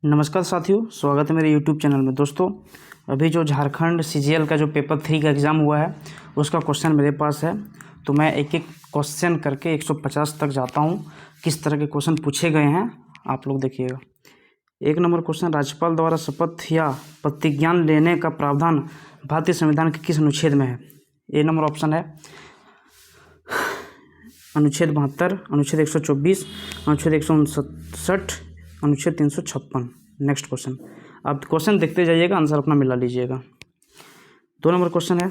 नमस्कार साथियों, स्वागत है मेरे YouTube चैनल में। दोस्तों, अभी जो झारखंड CGL का जो पेपर 3 का एग्ज़ाम हुआ है उसका क्वेश्चन मेरे पास है, तो मैं एक एक क्वेश्चन करके 150 तक जाता हूं। किस तरह के क्वेश्चन पूछे गए हैं आप लोग देखिएगा। 1 नंबर क्वेश्चन, राज्यपाल द्वारा शपथ या प्रतिज्ञान लेने का प्रावधान भारतीय संविधान के किस अनुच्छेद में है? ए नंबर ऑप्शन है अनुच्छेद 72, अनुच्छेद 124, अनुच्छेद 159, अनुच्छेद 356। नेक्स्ट क्वेश्चन, आप क्वेश्चन देखते जाइएगा, आंसर अपना मिला लीजिएगा। 2 नंबर क्वेश्चन है,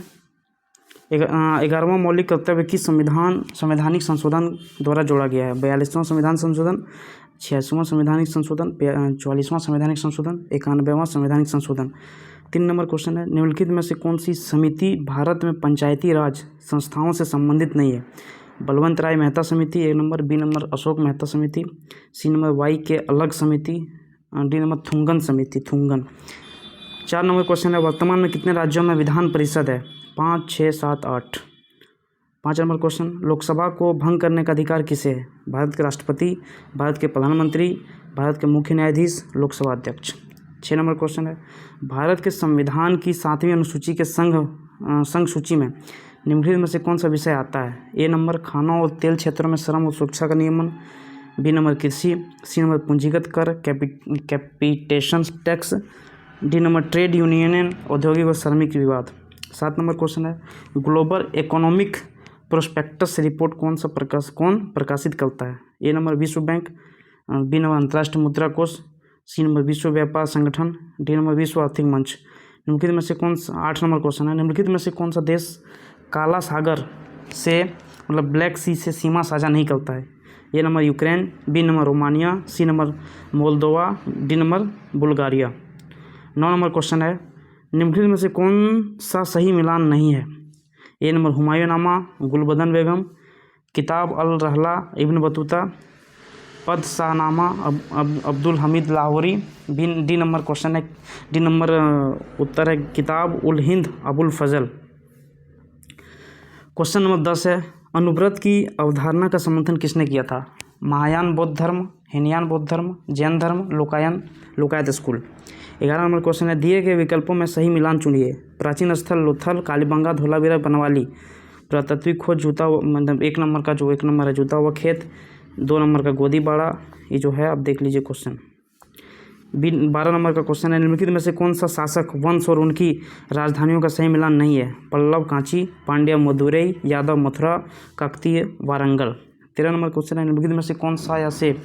11वां मौलिक कर्तव्य किस संवैधानिक संशोधन द्वारा जोड़ा गया है? 42वां संविधान संशोधन, 86वां संवैधानिक संशोधन, 44वां संवैधानिक संशोधन, 91वां संवैधानिक संशोधन। 3 नंबर क्वेश्चन है, निम्नलिखित में से कौन सी समिति भारत में पंचायती राज संस्थाओं से संबंधित नहीं है? बलवंत राय मेहता समिति 1 number, B number Ashok Mehta समिति, सी नंबर वाई के अलग समिति, डी नंबर थुंगन समिति, थुंगन। 4 नंबर क्वेश्चन है, वर्तमान में कितने राज्यों में विधान परिषद है? 5, 6, 7, 8। 5 नंबर क्वेश्चन, लोकसभा को भंग करने का अधिकार किसे है? भारत के राष्ट्रपति, भारत के प्रधानमंत्री, भारत के मुख्य न्यायाधीश, लोकसभा अध्यक्ष। 6 नंबर क्वेश्चन है, भारत के संविधान की 7वीं अनुसूची के संघ सूची में निम्नलिखित में से कौन सा विषय आता है? ए नंबर खानों और तेल क्षेत्रों में श्रम और सुरक्षा का नियमन, बी नंबर कृषि, सी नंबर पूंजीगत कर capitation tax, D number trade union औद्योगिक और श्रमिक विवाद। 7 नंबर क्वेश्चन है, ग्लोबल इकोनॉमिक प्रोस्पेक्टस रिपोर्ट कौन प्रकाशित करता है? ए नंबर विश्व बैंक, बी नंबर अंतर्राष्ट्रीय मुद्रा कोष, सी नंबर विश्व व्यापार संगठन, डी नंबर विश्व आर्थिक मंच। निम्नलिखित में से कौन सा 8 नंबर क्वेश्चन है, निम्नलिखित में से कौन सा देश काला सागर से मतलब ब्लैक सी से सीमा साझा नहीं करता है? A number Ukraine, B number Romania, C number Moldova, D number Bulgaria. 9 number question है, निम्नलिखित में से कौन सा सही मिलान नहीं है? ए नंबर हुमायूंनामा, गुलबदन बेगम, किताब अल रहला इब्न बतूता, पद Shahnameh Abdul Hamid Lahori. D number question है, डी नंबर उत्तर है किताब उल हिंद अबुल फजल। क्वेश्चन नंबर 10 है, अनुव्रत की अवधारणा का समर्थन किसने किया था? महायान बौद्ध धर्म, हीनयान बौद्ध धर्म, जैन धर्म, लोकायत स्कूल। 11 नंबर क्वेश्चन है, दिए गए विकल्पों में सही मिलान चुनिए। प्राचीन स्थल लोथल, कालीबंगा, धोलावीरा, बनवाली। पुरातत्विक खोज जूता मतलब 1 नंबर है जूता हुआ खेत, 2 नंबर का गोदीबाड़ा। ये जो है आप देख लीजिए क्वेश्चन। 12 नंबर का क्वेश्चन है, निम्नलिखित में से कौन सा शासक वंश और उनकी राजधानियों का सही मिलान नहीं है? पल्लव कांची, पांड्या मदुरई, यादव मथुरा, काकतीय वारंगल। 13 नंबर क्वेश्चन है, निम्नलिखित में से कौन सा ऐसे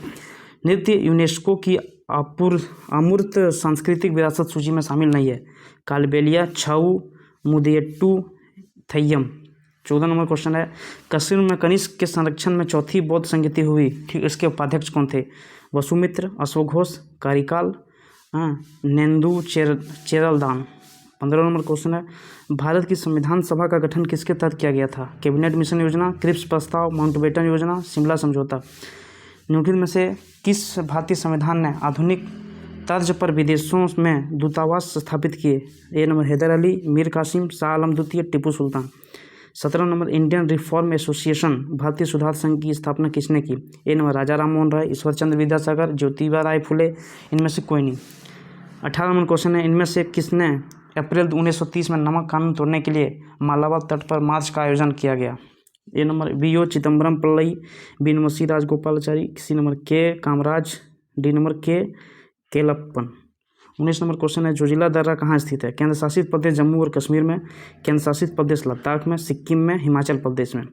नृत्य यूनेस्को की अमूर्त सांस्कृतिक विरासत सूची में शामिल नहीं है? कालबेलिया, छऊ, मुदियट्टू, थय्यम। 14 नंबर क्वेश्चन है, कश्मीर में कनिष्क के संरक्षण में चौथी बौद्ध संगति हुई, ठीक इसके उपाध्यक्ष कौन थे? वसुमित्र, अश्वघोष, कारिकाल, नेंदू चेरलदान। 15 नंबर क्वेश्चन है, भारत की संविधान सभा का गठन किसके तहत किया गया था? कैबिनेट मिशन योजना, क्रिप्स प्रस्ताव, माउंटबेटन योजना, शिमला समझौता। निम्नलिखित में से किस भारतीय संविधान ने आधुनिक तर्ज पर विदेशों में दूतावास स्थापित किए? ए नंबर हैदर अली, मीर कासिम, शाह आलम द्वितीय, टिप्पू सुल्तान। 17 नंबर, इंडियन रिफॉर्म एसोसिएशन भारतीय सुधार संघ की स्थापना किसने की? ए नंबर राजा राम मोहन राय, ईश्वर चंद्र विद्यासागर, ज्योतिबा राय फुले, इनमें से कोई नहीं। 18 नंबर क्वेश्चन है, इनमें से किसने अप्रैल 1930 में नमक कानून तोड़ने के लिए मालाबार तट पर मार्च का आयोजन किया गया? A number V O. Chidambaram Pillai, B number C Rajagopalachari, C number K Kamaraj, D number के केलप्पन। 19 नंबर क्वेश्चन है, जोजिला दर्रा कहाँ स्थित है? केंद्र शासित प्रदेश जम्मू और कश्मीर में, केंद्र शासित प्रदेश लद्दाख में, सिक्किम में, हिमाचल प्रदेश में।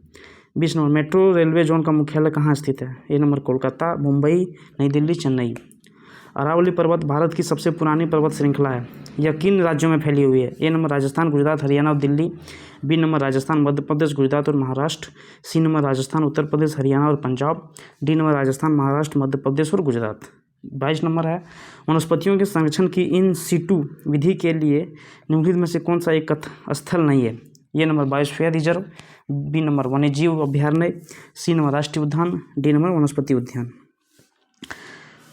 20 नंबर, मेट्रो रेलवे जोन का मुख्यालय कहाँ स्थित है? ए नंबर कोलकाता, मुंबई, नई दिल्ली, चेन्नई। अरावली पर्वत भारत की सबसे पुरानी पर्वत श्रृंखला है। यह किन राज्यों में फैली हुई है? ए नंबर राजस्थान, गुजरात, हरियाणा और दिल्ली, बी नंबर राजस्थान, मध्य प्रदेश, गुजरात और महाराष्ट्र, सी नंबर राजस्थान, उत्तर प्रदेश, हरियाणा और पंजाब, डी नंबर राजस्थान, महाराष्ट्र, मध्य प्रदेश और गुजरात। 22 नंबर है, वनस्पतियों के संरक्षण की इन सीटू विधि के लिए निम्नलिखित में से कौन सा एक स्थल नहीं है? ये number biosphere reserve, B number वन्यजीव अभ्यारण्य, सी नंबर राष्ट्रीय उद्यान, डी नंबर वनस्पति उद्यान।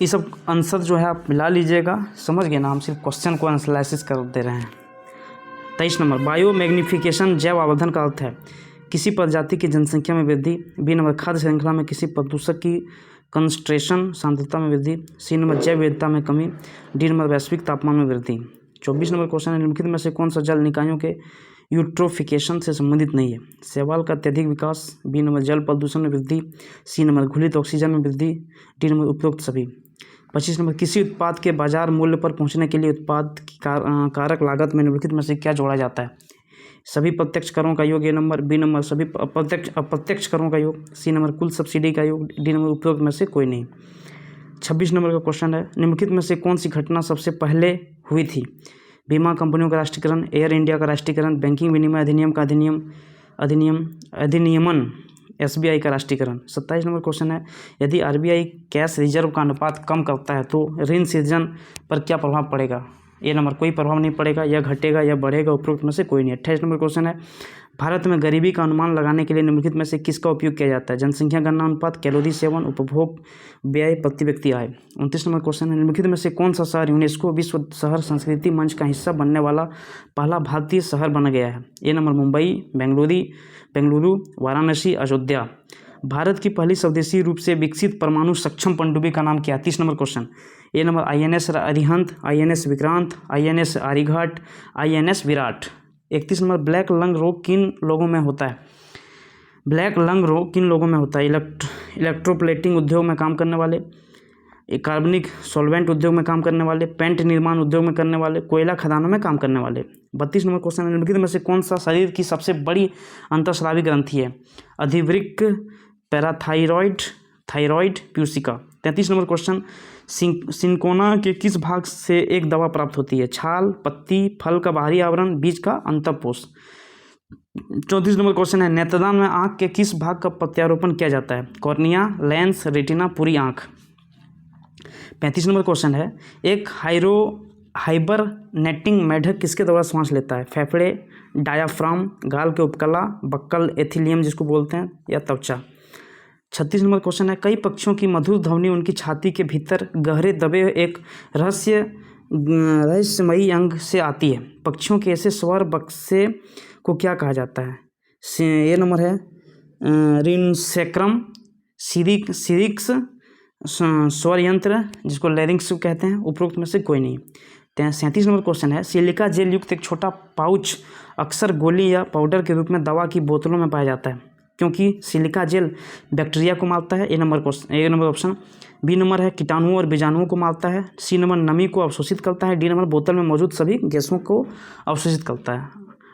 ये सब आंसर जो है आप मिला लीजिएगा, समझ गए ना, हम सिर्फ क्वेश्चन को एनालिसिस कर दे रहे हैं। 23 नंबर, बायो मैग्निफिकेशन जैव आवर्धन का अर्थ है किसी प्रजाति की जनसंख्या में वृद्धि, बी नंबर खाद्य श्रृंखला में किसी प्रदूषक की कंसंट्रेशन सांद्रता में वृद्धि, सी नंबर जैव विविधता में कमी, डी नंबर वैश्विक तापमान में वृद्धि। 24 नंबर क्वेश्चन है, निम्नलिखित में से कौन सा जल निकायों के यूट्रोफिकेशन से संबंधित नहीं है? शैवाल का अत्यधिक विकास, बी नंबर जल प्रदूषण में वृद्धि, सी नंबर घुलित ऑक्सीजन में वृद्धि, डी नंबर उपरोक्त सभी। 25 नंबर किसी उत्पाद के बाजार मूल्य पर पहुंचने के लिए उत्पाद की कारक लागत में निम्नलिखित में से क्या जोड़ा जाता है? सभी प्रत्यक्ष करों का योग, ए नंबर, बी नंबर सभी अप्रत्यक्ष करों का योग, सी नंबर कुल सब्सिडी का योग, डी नंबर उपरोक्त में से कोई नहीं। 26 नंबर का क्वेश्चन है, निम्नलिखित में से कौन सी घटना सबसे पहले हुई थी? बीमा कंपनियों का राष्ट्रीयकरण, एयर इंडिया का राष्ट्रीयकरण, बैंकिंग विनिमय अधिनियम का अधिनियमन, एसबीआई का राष्ट्रीयकरण। 27 नंबर क्वेश्चन है, यदि आरबीआई कैश रिजर्व का अनुपात कम करता है तो ऋण सृजन पर क्या प्रभाव पड़ेगा? ए नंबर कोई प्रभाव नहीं पड़ेगा, या घटेगा या बढ़ेगा, उपरोक्त में से कोई नहीं। 28 नंबर क्वेश्चन है, भारत में गरीबी का अनुमान लगाने के लिए निम्नलिखित में से किसका उपयोग किया जाता है? जनसंख्या गणना अनुपात, कैलोरी सेवन, उपभोग व्यय, प्रति व्यक्ति आय। 29 नंबर क्वेश्चन है, निम्नलिखित में से कौन सा शहर यूनेस्को विश्व शहर संस्कृति मंच का हिस्सा बनने वाला पहला भारतीय शहर बन गया है? A number Mumbai, Bengaluru, Varanasi, Ayodhya. भारत की पहली स्वदेशी रूप से विकसित परमाणु सक्षम पनडुब्बी का नाम क्या है? 30 number question. A number INS Arihant, INS Vikrant, INS Aryaghat, INS Virat. 31 number black lung रोग किन लोगों में होता है? ब्लैक लंग रोग किन लोगों में होता है? इलेक्ट्रोप्लेटिंग उद्योग में काम करने वाले, कार्बनिक सॉल्वेंट उद्योग में काम करने वाले, पेंट निर्माण उद्योग में करने वाले, कोयला खदानों में काम करने वाले। 32 नंबर क्वेश्चन, निम्नलिखित में से कौन सा शरीर की सबसे बड़ी अंतःस्रावी ग्रंथि है? अधिवृक्क, पैराथाइरॉइड, थाइरॉइड, प्यूसिका। 33 नंबर क्वेश्चन, सिंकोना के किस भाग से एक दवा प्राप्त होती है? छाल, पत्ती, फल का बाहरी आवरण, बीज का अंतःपोष। 34 नंबर क्वेश्चन है, नेत्रदान में आंख के किस भाग का प्रत्यारोपण किया जाता है? कॉर्निया, लेंस, रेटिना, पूरी आंख। 35 नंबर क्वेश्चन है, एक हाइबरनेटिंग मेढक किसके द्वारा सांस लेता है? फेफड़े, डायाफ्राम, गाल के उपकला, बक्कल, एथिलियम जिसको बोलते हैं, या त्वचा। 36 नंबर क्वेश्चन है, कई पक्षियों की मधुर ध्वनि उनकी छाती के भीतर गहरे दबे एक रहस्यमयी अंग से आती है। पक्षियों के ऐसे स्वर बक्से को क्या कहा जाता है? ये नंबर है रिनसेक्रम, सिरिक्स, स्वर यंत्र जिसको लैरिंक्स कहते हैं, उपरोक्त में से कोई नहीं। 37 नंबर क्वेश्चन है, सिलिका जेल युक्त एक छोटा पाउच अक्सर गोली या पाउडर के रूप में दवा की बोतलों में पाया जाता है, क्योंकि सिलिका जेल बैक्टीरिया को मारता है। A number option. B number है कीटाणुओं और बीजाणुओं को मारता है। सी नंबर नमी को अवशोषित करता है। डी नंबर बोतल में मौजूद सभी गैसों को अवशोषित करता है।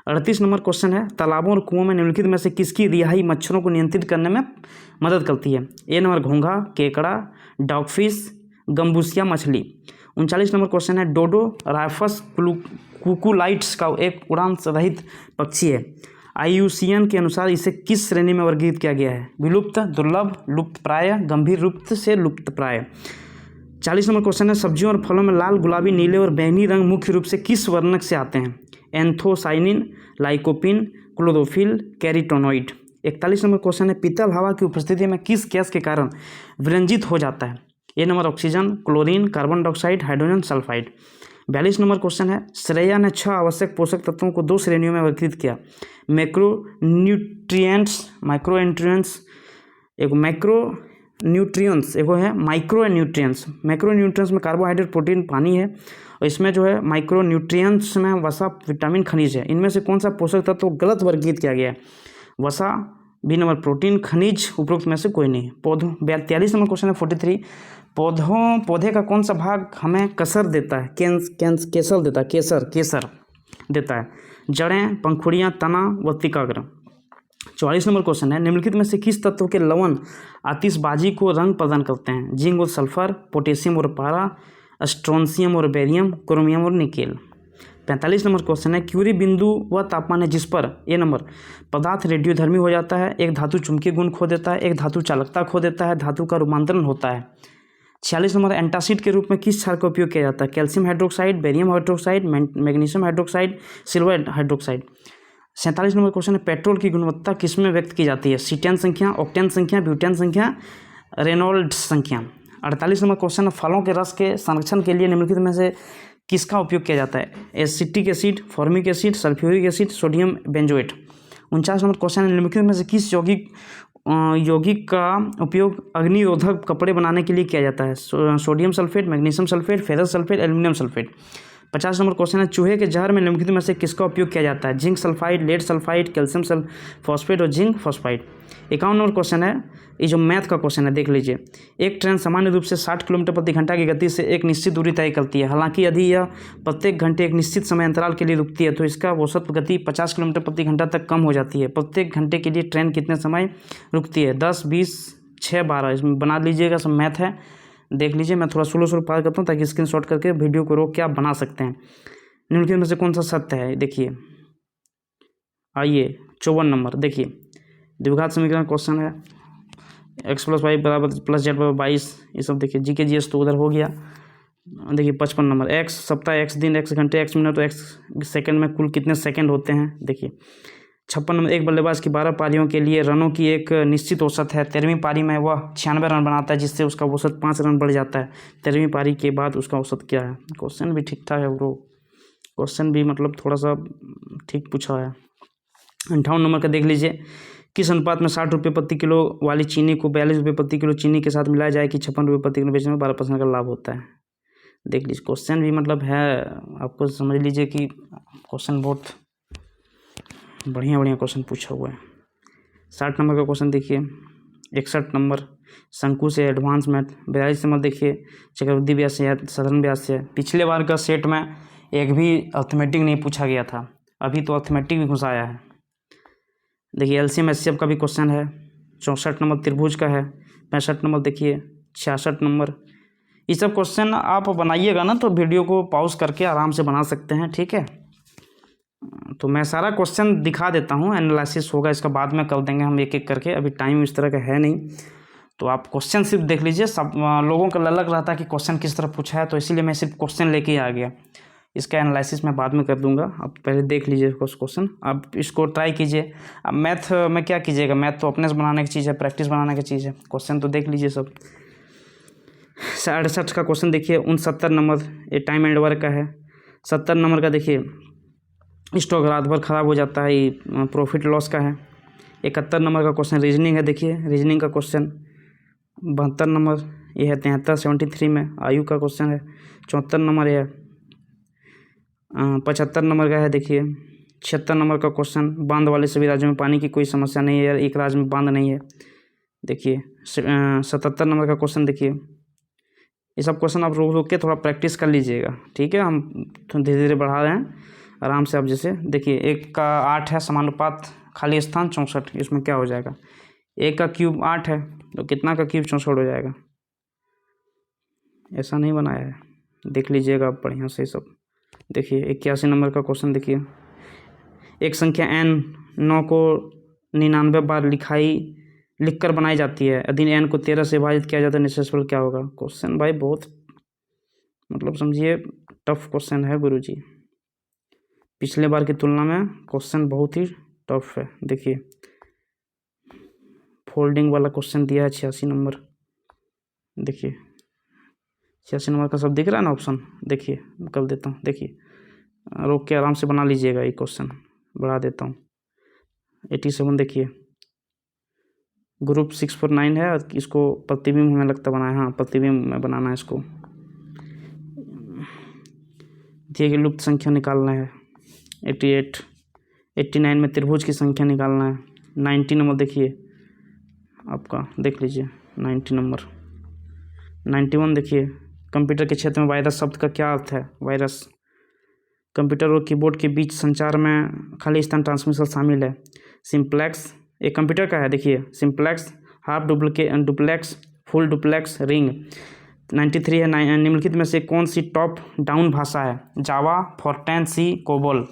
38 नंबर क्वेश्चन है, तालाबों और कुओं में निम्नलिखित में से किसकी रिहाई मच्छरों को नियंत्रित करने में मदद करती है? ए नंबर घोंघा, केकड़ा, डॉगफिश, गम्बूसिया मछली। 39 नंबर क्वेश्चन है, डोडो राइफस कुकुलाइट्स का एक उड़ान रहित पक्षी है। IUCN के अनुसार इसे किस श्रेणी में वर्गीकृत किया गया है? विलुप्त, दुर्लभ, लुप्तप्राय, गंभीर रूप से लुप्तप्राय। 40 नंबर क्वेश्चन है, सब्जियों और फलों में लाल, गुलाबी, नीले और बैंगनी रंग मुख्य रूप से किस वर्णक से आते हैं? Anthocyanin, lycopene, chlorophyll, carotenoid. 41 number question है, पीतल हवा की उपस्थिति में किस गैस के कारण विरंजित हो जाता है? A number oxygen, chlorine, carbon dioxide, hydrogen sulphide. 42 number question है, श्रेया ने 6 आवश्यक पोषक तत्वों को 2 श्रेणियों में वर्गीकृत किया। मैक्रोन्यूट्रिएंट्स, एक मैक्रोन्यूट्रिएंट्स, एक है माइक्रोन्यूट्रिएंट्स। मैक्रोन्यूट्रिएंट्स में कार्बोहाइड्रेट, प्रोटीन, पानी है, और इसमें जो है माइक्रोन्यूट्रिएंट्स में वसा, विटामिन, खनिज है। इनमें से कौन सा पोषक तत्व गलत वर्गीकृत किया गया है? वसा, बी नंबर प्रोटीन, खनिज, उपरोक्त में से कोई नहीं। पौधों। 43 नंबर क्वेश्चन है 43, पौधे का कौन सा भाग हमें कसर देता है? केसर देता है, केसर देता है। जड़ें, पंखुड़ियाँ, तना व तिकाग्र। 44 नंबर क्वेश्चन है, निम्नलिखित में से किस तत्व के लवण आतिशबाजी को रंग प्रदान करते हैं? जिंक और सल्फर, पोटेशियम और पारा, स्ट्रोंशियम और बेरियम, क्रोमियम और निकेल। 45 नंबर क्वेश्चन है, क्यूरी बिंदु वह तापमान है जिस पर ए नंबर पदार्थ रेडियोधर्मी हो जाता है, एक धातु चुंबकीय गुण खो देता है, एक धातु चालकता खो देता है, धातु का रूपांतरण होता है। 46 नंबर, एंटासिड के रूप में किस क्षार का उपयोग किया जाता है? Calcium hydroxide, barium hydroxide, magnesium hydroxide, silver hydroxide. 47 number question है, पेट्रोल की गुणवत्ता किसमें व्यक्त की जाती है? सीटेन संख्या, ऑक्टेन संख्या, ब्यूटेन संख्या, रेनॉल्ड्स संख्या। 48 नंबर क्वेश्चन है, फलों के रस के संरक्षण के लिए निम्नलिखित में से किसका उपयोग किया जाता है? Acetic acid, formic acid, sulphuric acid, sodium benzoate. 49 number question है, निम्नलिखित में से किस यौगिक यौगिक का उपयोग अग्निरोधक कपड़े बनाने के लिए किया जाता है? Sodium sulphate, magnesium sulphate, ferrous sulphate, aluminium sulphate. 50 number question है, चूहे के जहर में निम्नलिखित में से किसका उपयोग किया जाता है? Zinc sulphide, lead sulphide, calcium phosphate और जिंक फॉस्फाइड। 51 नंबर क्वेश्चन है, ये जो मैथ का क्वेश्चन है देख लीजिए। एक ट्रेन सामान्य रूप से 60 किलोमीटर प्रति घंटा की गति से एक निश्चित दूरी तय करती है। हालांकि यदि यह प्रत्येक घंटे एक निश्चित समय अंतराल के लिए रुकती है तो इसका औसत गति 50 किलोमीटर प्रति घंटा तक कम हो जाती है। प्रत्येक घंटे के लिए ट्रेन कितने समय रुकती है? 10, 20, 6, 12। इसमें बना लीजिएगा, सब मैथ है, देख लीजिए। मैं थोड़ा स्लो पार करता हूँ ताकि स्क्रीनशॉट करके वीडियो को रोक के आप बना सकते हैं। निम्नलिखित में से कौन सा सत्य है? देखिए, आइए 54 नंबर देखिए, द्विघात समीकरण क्वेश्चन है। x + y = +z = 22। ये सब देखिए, जी के जी एस तो उधर हो गया। देखिए 55 नंबर, x सप्ताह, x दिन, x घंटे, x मिनट, x सेकंड में कुल कितने सेकंड होते हैं? देखिए 56 नंबर, एक बल्लेबाज की 12 पारियों के लिए रनों की एक निश्चित औसत है। 13वीं पारी में वह 96 रन बनाता है, जिससे उसका औसत 5 रन बढ़ जाता है। 13वीं पारी के बाद उसका औसत क्या है? क्वेश्चन भी ठीक ठाक है ब्रो, क्वेश्चन भी मतलब थोड़ा सा ठीक पूछा है। 58 नंबर का देख लीजिए, किस अनुपात में 60 रुपये प्रति किलो वाली चीनी को 42 रुपये प्रति किलो चीनी के साथ मिलाया जाए कि 56 रुपये प्रति किलो बेचने में 12% का लाभ होता है? देख लीजिए, क्वेश्चन भी मतलब है, आपको समझ लीजिए कि क्वेश्चन बहुत बढ़िया क्वेश्चन पूछा हुआ है। 60 नंबर का क्वेश्चन देखिए। 61 नंबर, शंकु से एडवांस मैथ। 42 नंबर देखिए, चक्रवृद्धि ब्याज से है, साधारण ब्याज से है। पिछले बार का सेट में एक भी अर्थमेटिक नहीं पूछा गया था, अभी तो अर्थमेटिक भी घुसाया है। देखिए एलसीएम एचसीएफ का भी क्वेश्चन है। 64 नंबर त्रिभुज का है। 65 नंबर देखिए। 66 नंबर। ये सब क्वेश्चन आप बनाइएगा ना तो वीडियो को पॉज करके आराम से बना सकते हैं, ठीक है। तो मैं सारा क्वेश्चन दिखा देता हूँ, एनालिसिस होगा इसका बाद में कर देंगे हम एक एक करके, अभी टाइम इस तरह का है नहीं। तो आप क्वेश्चन सिर्फ देख लीजिए। सब लोगों का लग रहा था कि क्वेश्चन किस तरह पूछा है, तो इसीलिए मैं सिर्फ क्वेश्चन लेके आ गया। इसका एनालिसिस मैं बाद में कर दूंगा, आप पहले देख लीजिए क्वेश्चन, आप इसको ट्राई कीजिए। अब मैथ में क्या कीजिएगा, मैथ तो अपने से बनाने की चीज़ है, प्रैक्टिस बनाने की चीज़ है। क्वेश्चन तो देख लीजिए सब। 68 का क्वेश्चन देखिए। 69 नंबर, ये टाइम एंड वर्क का है। 70 नंबर का देखिए, स्टॉक रात भर ख़राब हो जाता है, ये प्रॉफिट लॉस का है। 71 नंबर का क्वेश्चन रीजनिंग है, देखिए रीजनिंग का क्वेश्चन। 72 नंबर ये है 73 में आयु का क्वेश्चन है। 74 नंबर ये है। 75 नंबर का है देखिए। 76 नंबर का क्वेश्चन, बांध वाले सभी राज्यों में पानी की कोई समस्या नहीं है यार, एक राज्य में बांध नहीं है। देखिए 77 नंबर का क्वेश्चन देखिए। ये सब क्वेश्चन आप रोक के थोड़ा प्रैक्टिस कर लीजिएगा, ठीक है। हम धीरे धीरे बढ़ा रहे हैं, आराम से। आप जैसे देखिए 1 का 8 है, समानुपात खाली स्थान 64, इसमें क्या हो जाएगा? 1 का क्यूब 8 है, तो कितना का क्यूब 64 हो जाएगा? ऐसा नहीं बनाया है, देख लीजिएगा आप बढ़िया से सब। देखिए 81 नंबर का क्वेश्चन देखिए। एक संख्या n 9 को 99 बार लिखकर बनाई जाती है, यदि n को 13 से विभाजित किया जाता है, निश्चय क्या होगा? क्वेश्चन भाई बहुत मतलब समझिए टफ क्वेश्चन है गुरुजी, पिछले बार की तुलना में क्वेश्चन बहुत ही टफ है। देखिए फोल्डिंग वाला क्वेश्चन दिया है 86 नंबर। देखिए 86 नंबर का सब दिख रहा है ना ऑप्शन? देखिए कर देता हूँ, देखिए रोक के आराम से बना लीजिएगा। ये क्वेश्चन बढ़ा देता हूँ। 87 देखिए, ग्रुप 649 है, इसको प्रतिबिंब हमें लगता बनाया, हाँ प्रतिबिंब में बनाना है इसको। दिए गए लुप्त संख्या निकालना है। 88 89 में त्रिभुज की संख्या निकालना है। 90 नंबर देखिए आपका, देख लीजिए 90 नंबर। 91 देखिए, कंप्यूटर के क्षेत्र में वायरस शब्द का क्या अर्थ है? वायरस कंप्यूटर और कीबोर्ड के बीच संचार में खाली स्थान ट्रांसमिशन शामिल है। सिंप्लेक्स एक कंप्यूटर का है, देखिए simplex, half duplex, full duplex, ring. 93 है, निम्नलिखित में से कौन सी टॉप डाउन भाषा है? जावा, फोर्ट्रैन, सी, कोबोल।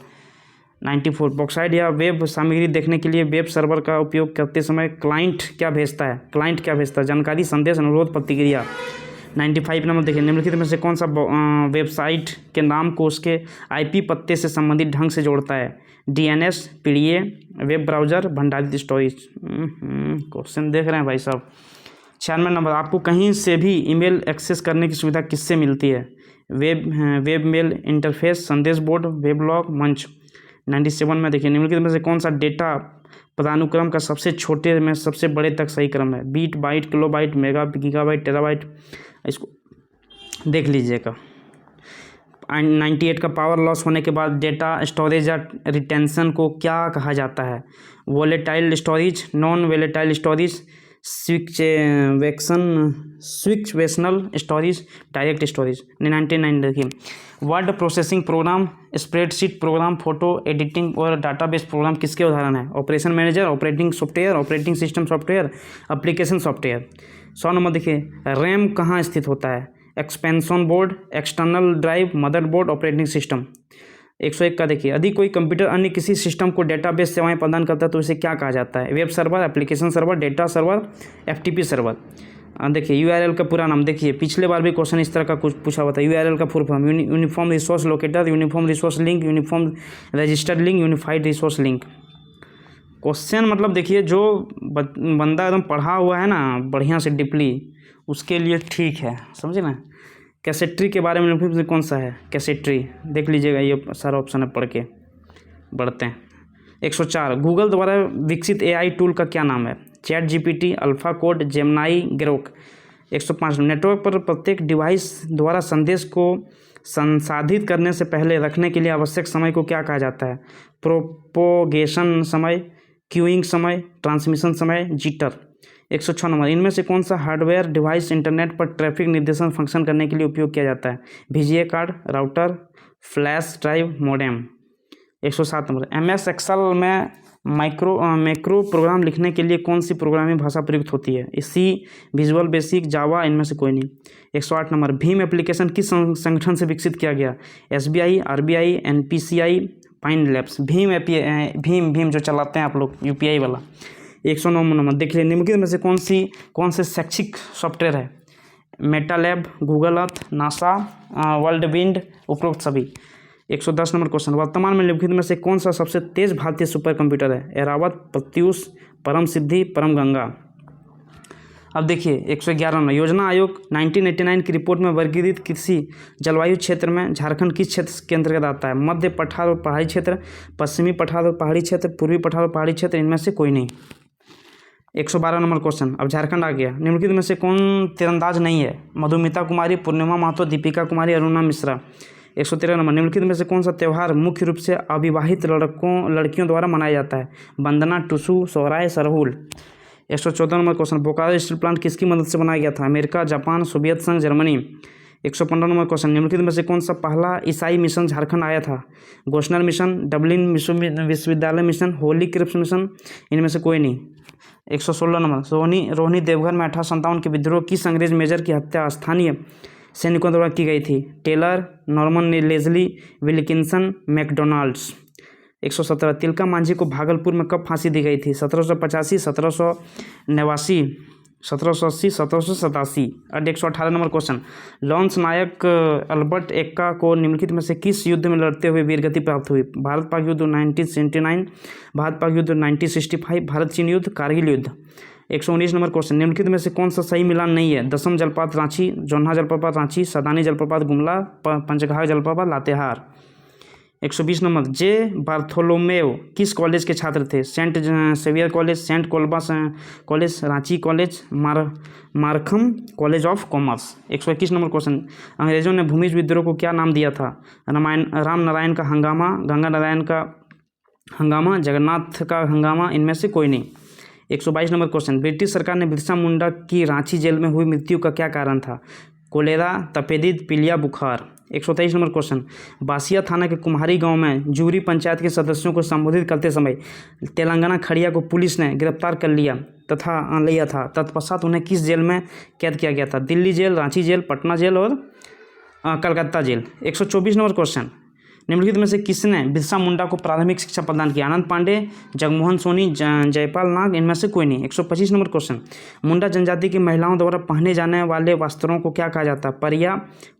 94 बॉक्साइड या वेब सामग्री देखने के लिए वेब सर्वर का उपयोग करते समय क्लाइंट क्या भेजता है? जानकारी, संदेश, अनुरोध, प्रतिक्रिया। 95 नंबर देखिए, निम्नलिखित में से कौन सा वेबसाइट के नाम को उसके आईपी पत्ते से संबंधित ढंग से जोड़ता है? डीएनएस, पीडीए, वेब ब्राउज़र, भंडारित स्टोरेज। क्वेश्चन देख रहे हैं भाई साहब। 96 नंबर, आपको कहीं से भी ईमेल एक्सेस करने की सुविधा किससे मिलती है? वेब मेल इंटरफेस, संदेश बोर्ड, वेबलॉग, मंच। 97 में देखिए, निम्नलिखित में से कौन सा डेटा पदानुक्रम का सबसे छोटे में सबसे बड़े तक सही क्रम है। Bit, byte, kilobyte, mega, gigabyte, terabyte, इसको देख लीजिएगा। 98 का पावर लॉस होने के बाद डेटा स्टोरेज या रिटेंशन को क्या कहा जाता है? Volatile storage, non volatile storage, sequential storage, direct storage. 99 देखिए। Word processing program, spreadsheet program, photo editing और डाटाबेस प्रोग्राम किसके उदाहरण है? Operation manager, operating software, operating system software, application software. 100 number देखिए। रैम कहाँ स्थित होता है? Expansion board, external drive, motherboard, operating system. 101 का देखिए। यदि कोई कंप्यूटर अन्य किसी सिस्टम को डेटाबेस सेवाएं प्रदान करता है तो इसे क्या कहा जाता है? Web server, application server, data server, FTP server. देखिए यूआरएल का पूरा नाम देखिए, पिछले बार भी क्वेश्चन इस तरह का कुछ पूछा हुआ था। यूआरएल का full form uniform resource locator, uniform resource link, uniform registered link, unified resource link. Question मतलब देखिए जो बंदा एकदम पढ़ा हुआ है ना बढ़िया से डीपली, उसके लिए ठीक है, समझे ना। कैसेट्री के बारे में कौन सा है? कैसेट्री देख लीजिएगा, ये सारा ऑप्शन है, पढ़ के बढ़ते हैं। 104 गूगल द्वारा विकसित एआई टूल का क्या नाम है? Chat GPT, alpha code, Gemini, Grok. 105 network पर प्रत्येक डिवाइस द्वारा संदेश को संसाधित करने से पहले रखने के लिए आवश्यक समय को क्या कहा जाता है? प्रोपोगेशन समय, क्यूइंग समय, ट्रांसमिशन समय, जिटर। 106 नंबर इनमें से कौन सा हार्डवेयर डिवाइस इंटरनेट पर ट्रैफिक निर्देशन फंक्शन करने के लिए उपयोग किया जाता है? VGA card, router, flash drive, modem. 107 number MS Excel में मैक्रो प्रोग्राम लिखने के लिए कौन सी प्रोग्रामिंग भाषा प्रयुक्त होती है? C, विजुअल बेसिक, जावा, इनमें से कोई नहीं। 108 नंबर भीम एप्लीकेशन किस संगठन से विकसित किया गया? SBI, RBI, NPCI, pine labs. Bhim जो चलाते हैं आप लोग UPI वाला। 109 नंबर देखिए निम्नलिखित में से कौन से शैक्षिक सॉफ्टवेयर है? Metalab, Google Earth, NASA, World Wind, उपरोक्त सभी। 110 नंबर क्वेश्चन वर्तमान में निम्नलिखित में से कौन सा सबसे तेज भारतीय सुपर कंप्यूटर है? एरावत, प्रत्यूष, परम सिद्धि, परम गंगा। अब देखिए 111 नंबर योजना आयोग 1989 की रिपोर्ट में वर्गीकृत कृषि जलवायु क्षेत्र में झारखंड किस क्षेत्र के अंतर्गत आता है? मध्य पठार और पहाड़ी क्षेत्र, पश्चिमी पठार और पहाड़ी क्षेत्र, पूर्वी पठार और पहाड़ी क्षेत्र, इनमें से कोई नहीं। 112 नंबर क्वेश्चन अब झारखंड आ गया। निम्नलिखित में से कौन तीरंदाज नहीं है? मधुमिता कुमारी, पूर्णिमा महतो, दीपिका कुमारी, अरुणा मिश्रा। 113 नंबर निम्नलिखित में से कौन सा त्यौहार मुख्य रूप से अविवाहित लड़कियों द्वारा मनाया जाता है? Vandana, Tusu, Sohrai, Sarhul. 114 number question Bokaro steel plant किसकी मदद से बनाया गया था? अमेरिका, जापान, सोवियत संघ, जर्मनी। 115 नंबर क्वेश्चन निम्नलिखित में से कौन सा पहला ईसाई मिशन झारखंड आया था? गोशनर मिशन, डबलिन विश्वविद्यालय मिशन, होली क्रिप्स मिशन, इनमें से कोई नहीं। 116 नंबर रोहिणी देवघर में 1857 के विद्रोह किस अंग्रेज मेजर की हत्या स्थानीय सैनिकों द्वारा की गई थी? Taylor, Norman Lesley, Wilkinson, McDonalds. 117 Tilka Manjhi को भागलपुर में कब फांसी दी गई थी? 1785, 1789, 1780, 1787। और 118 नंबर क्वेश्चन लॉन्स नायक अल्बर्ट एक्का को निम्नलिखित में से किस युद्ध में लड़ते हुए वीरगति प्राप्त हुई? भारत पाक युद्ध 1979, भारत पाक युद्ध 1965, भारत चीन युद्ध, कारगिल युद्ध। 119 नंबर क्वेश्चन निम्नलिखित में से कौन सा सही मिलान नहीं है? दसम जलप्रपात रांची, जोन्हा जलप्रपात रांची, सदानी जलप्रपात गुमला, पंचघाघ जलप्रपात लातेहार। 120 नंबर जे बार्थोलोमेव किस कॉलेज के छात्र थे? Saint Xavier college, Saint Columba college, Ranchi college, Markham college of commerce. 121 number question अंग्रेजों ने भूमिज विद्रोह को क्या नाम दिया था? राम नारायण का हंगामा, गंगा नारायण का हंगामा, जगन्नाथ का हंगामा, इनमें से कोई नहीं। 122 नंबर क्वेश्चन ब्रिटिश सरकार ने बिरसा मुंडा की रांची जेल में हुई मृत्यु का क्या कारण था? कोलेरा, तपेदिक, पीलिया बुखार। 123 नंबर क्वेश्चन बासिया थाना के कुम्हारी गांव में जूरी पंचायत के सदस्यों को संबोधित करते समय तेलंगाना खड़िया को पुलिस ने गिरफ्तार कर लिया था। तत्पश्चात उन्हें किस जेल में कैद किया गया था? Delhi jail, Ranchi jail, Patna jail और कलकत्ता जेल। 124 नंबर क्वेश्चन निम्नलिखित में से किसने बिरसा मुंडा को प्राथमिक शिक्षा प्रदान की? आनंद पांडे, जगमोहन सोनी, जयपाल नाग, इनमें से कोई नहीं। 125 नंबर क्वेश्चन मुंडा जनजाति की महिलाओं द्वारा पहने जाने वाले वस्त्रों को क्या कहा जाता है? परिया,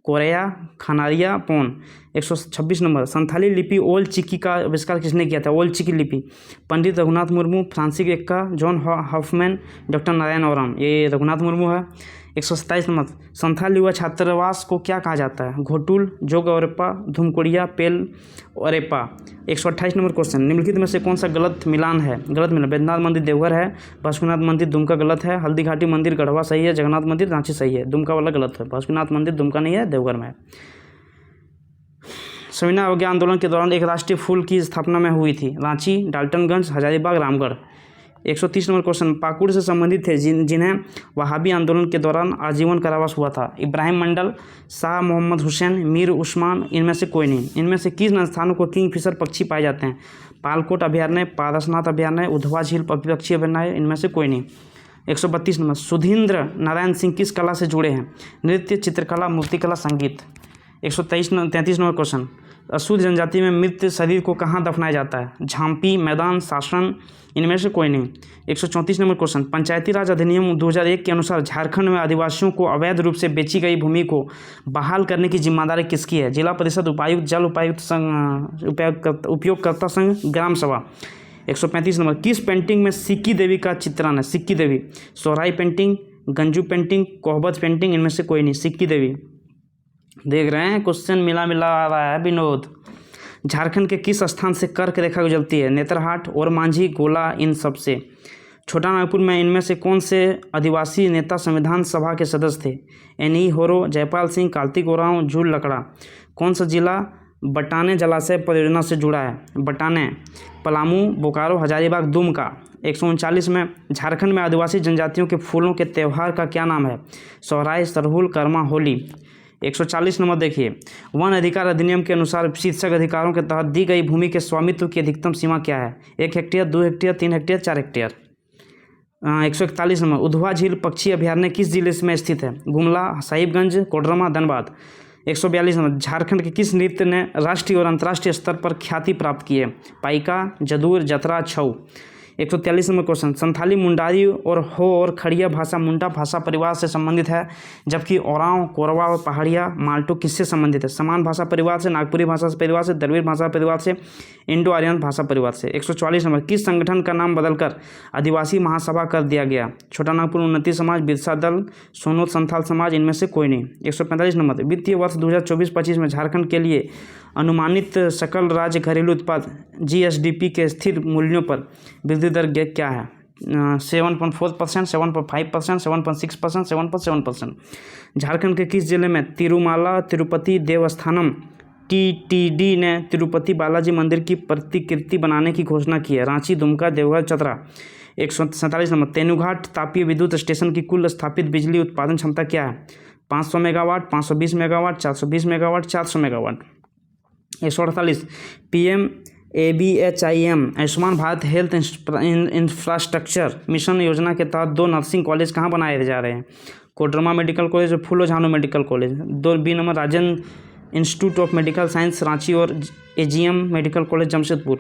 कोरिया, खनारिया, पोन। 126 नंबर, संथाली लिपि ओल चिकी का आविष्कार किसने किया था? ओल चिकी लिपि Pandit Raghunath Murmu, Francis Ekka, John Hoffmann, doctor Narayan Oraon. ये रघुनाथ मुर्मू है। 127 नंबर, संथाल युवा छात्रावास को क्या कहा जाता है? घोटुल, जोग औरेपा, धूमकुड़िया, पेल औरेपा। 128 नंबर क्वेश्चन, निम्नलिखित में से कौन सा गलत मिलान है? गलत मिलान, बैद्यनाथ मंदिर देवघर है, बासुकीनाथ मंदिर दुमका गलत है, हल्दी घाटी मंदिर गढ़वा सही है, जगन्नाथ मंदिर रांची सही है, दुमका वाला गलत है, बासुकीनाथ मंदिर दुमका नहीं है, देवघर में है। संविधान अवज्ञा आंदोलन के दौरान एक राष्ट्रीय फूल की स्थापना में हुई थी? रांची, डाल्टनगंज, हजारीबाग, रामगढ़। 130 नंबर क्वेश्चन, पाकुड़ से संबंधित थे जिन्हें वहाबी आंदोलन के दौरान आजीवन कारावास हुआ था? इब्राहिम मंडल, शाह मोहम्मद हुसैन, मीर उस्मान, इनमें से कोई नहीं। इनमें से किस स्थानों को किंगफिशर पक्षी पाए जाते हैं? पालकोट अभयारण्य, पारसनाथ अभयारण्य, उधवा झील पक्षी अभयारण्य, इनमें से कोई नहीं। 132 नंबर, सुधींद्र नारायण सिंह किस कला से जुड़े हैं? नृत्य, चित्रकला, मूर्तिकला, संगीत। 133 नंबर क्वेश्चन, अशुद्ध जनजाति में मृत शरीर को कहाँ दफनाया जाता है? झांपी, मैदान, शासन, इनमें से कोई नहीं। 134 नंबर क्वेश्चन, पंचायती राज अधिनियम 2001 के अनुसार झारखंड में आदिवासियों को अवैध रूप से बेची गई भूमि को बहाल करने की जिम्मेदारी किसकी है? जिला परिषद, उपायुक्त, जल उपायुक्त संघ, उपयोगकर्ता संघ, ग्राम सभा। 135 नंबर, किस पेंटिंग में सिक्की देवी का चित्रण है? Sikki Devi, Sohrai painting, Ganju painting, Kohbar painting, इनमें से कोई नहीं, सिक्की देवी। देख रहे हैं क्वेश्चन मिला मिला आ रहा है। विनोद, झारखंड के किस स्थान से कर्क रेखा गुजरती है? नेतरहाट, और मांझी, गोला, इन सब से। छोटा नागपुर में इनमें से कौन से आदिवासी नेता संविधान सभा के सदस्य थे? एनई होरो, जयपाल सिंह, कार्तिक ओरांव, झूल लकड़ा। कौन सा जिला बटाने जलाशय परियोजना से जुड़ा है? बटाने, पलामू, बोकारो, हजारीबाग, दुमका। 139 में, झारखंड में आदिवासी जनजातियों के फूलों के त्यौहार का क्या नाम है? सोहराय, सरहुल, कर्मा, होली। 140 नंबर देखिए, वन अधिकार अधिनियम के अनुसार शीर्षक अधिकारों के तहत दी गई भूमि के स्वामित्व की अधिकतम सीमा क्या है? 1 hectare, 2 hectare, 3 hectare, 4 hectare. 141 number, Udhwa झील पक्षी अभयारण्य किस जिले में स्थित है? गुमला, साहिबगंज, कोडरमा, धनबाद। 142 नंबर, झारखंड के किस नृत्य ने राष्ट्रीय और अंतर्राष्ट्रीय स्तर पर ख्याति प्राप्त की है? पाइका, जदूर, जतरा, छऊ। 143 नंबर क्वेश्चन, संथाली मुंडारी और हो और खड़िया भाषा मुंडा भाषा परिवार से संबंधित है, जबकि ओरांव, कोरवा और पहाड़िया माल्टो किससे संबंधित है? समान भाषा परिवार से, नागपुरी भाषा परिवार से, द्रविड़ भाषा परिवार से, इंडो आर्यन भाषा परिवार से। 144 नंबर, किस संगठन का नाम बदलकर आदिवासी महासभा कर दिया गया? छोटा नागपुर उन्नति समाज, बिरसा दल, सोनोत संथाल समाज, इनमें से कोई नहीं। 145 नंबर, वित्तीय वर्ष 2024-25 में झारखंड के लिए अनुमानित सकल राज्य घरेलू उत्पाद GSDP के स्थिर मूल्यों पर वृद्धि दर क्या है? 7.4%, 7.5%, 7.6%, 7.7%। झारखंड के किस जिले में तिरुमाला तिरुपति देवस्थानम TTD ने तिरुपति बालाजी मंदिर की प्रतिकृति बनाने की घोषणा की है? रांची, दुमका, देवघर, चतरा। 147 नंबर, तेनुघाट तापीय विद्युत स्टेशन की कुल स्थापित बिजली उत्पादन क्षमता क्या है? 500 megawatt, 520 megawatt, 420 megawatt, 400 megawatt. 148, PMABHIM Ayushman Bharat health infrastructure mission योजना के तहत 2 नर्सिंग कॉलेज कहाँ बनाए जा रहे हैं? कोडरमा मेडिकल कॉलेज और Phulo Jhano medical college. 2B number, Rajan institute of medical science Ranchi और AGM medical college Jamshedpur.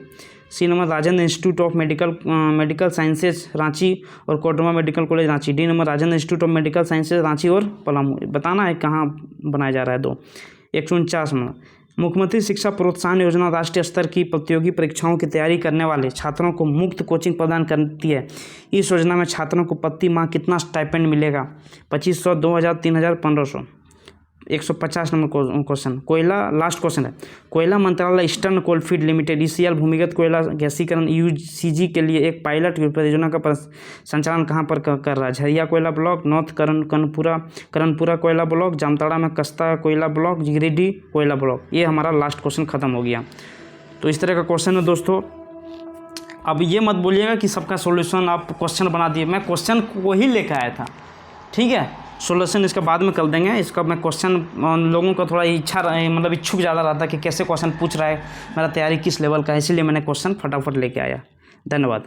C number, Rajendra institute of medical sciences Ranchi और Koderma medical college Ranchi. D number, Rajendra institute of medical sciences Ranchi और पलामू। बताना है कहाँ बनाया जा रहा है 2। 149 नंबर, मुख्यमंत्री शिक्षा प्रोत्साहन योजना राष्ट्रीय स्तर की प्रतियोगी परीक्षाओं की तैयारी करने वाले छात्रों को मुफ्त कोचिंग प्रदान करती है। इस योजना में छात्रों को प्रति माह कितना स्टाइपेंड मिलेगा? 2500, 2000, 3000, 1500। 150 नंबर क्वेश्चन, कोयला, लास्ट क्वेश्चन है, कोयला मंत्रालय ईस्टर्न कोलफील्ड लिमिटेड ECL भूमिगत कोयला गैसीकरण UCG के लिए एक पायलट परियोजना का संचालन कहाँ पर कर रहा है? झरिया कोयला ब्लॉक, नॉर्थ करणपुरा कोयला ब्लॉक, जामताड़ा में कस्ता कोयला ब्लॉक, गिरिडीह कोयला ब्लॉक। ये हमारा लास्ट क्वेश्चन खत्म हो गया। तो इस तरह का क्वेश्चन है दोस्तों। अब ये मत बोलिएगा कि सबका सोल्यूशन आप क्वेश्चन बना दिए, मैं क्वेश्चन को ही लेकर आया था, ठीक है। सोल्यूशन इसका बाद में कर देंगे। इसका मैं क्वेश्चन लोगों को थोड़ा इच्छुक ज़्यादा रहता कि कैसे क्वेश्चन पूछ रहा है, मेरा तैयारी किस लेवल का है, इसीलिए मैंने क्वेश्चन फटाफट लेके आया। धन्यवाद।